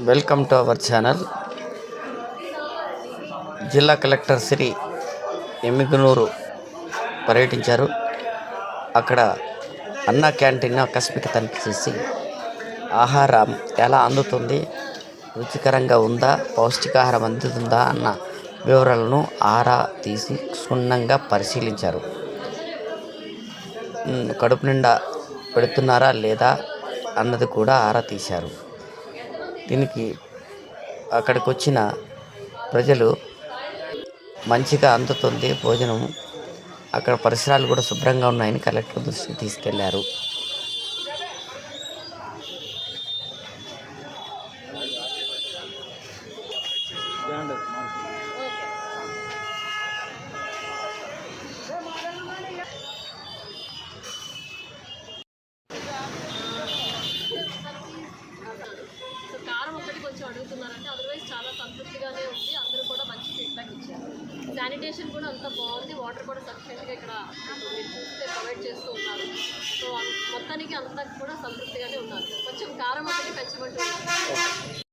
Welcome to our channel. జిల్లా collector Shri Emmiganur పర్యటించారు. అక్కడ అన్న క్యాంటీన్ ఆకస్మిక తనిఖీ చేసి ఆహారం ఎలా అందుతుంది, రుచికరంగా ఉందా, పౌష్టికాహారం అందుతుందా అన్న వివరాలను ఆరా తీసి క్షుణ్ణంగా పరిశీలించారు. కడుపు నిండా పెడుతున్నారా లేదా అన్నది కూడా ఆరా తీశారు. దీనికి అక్కడికి వచ్చిన ప్రజలు మంచిగా అందుతుంది భోజనం, అక్కడ పరిసరాలు కూడా శుభ్రంగా ఉన్నాయని కలెక్టర్ దృష్టికి తీసుకెళ్లారు. కారం ఒకటి కొంచెం అడుగుతున్నారంటే అదర్వైజ్ చాలా సంతృప్తిగానే ఉంది. అందరూ కూడా మంచి ఫీడ్బ్యాక్ ఇచ్చారు. శానిటేషన్ కూడా అంత బాగుంది. వాటర్ కూడా సఫిషియెంట్గా ఇక్కడ మీరు చూస్తే ప్రొవైడ్ చేస్తూ ఉన్నారు. సో మొత్తానికి అంతా కూడా సంతృప్తిగానే ఉన్నారు. కొంచెం కారం ఒకటి పెంచబడి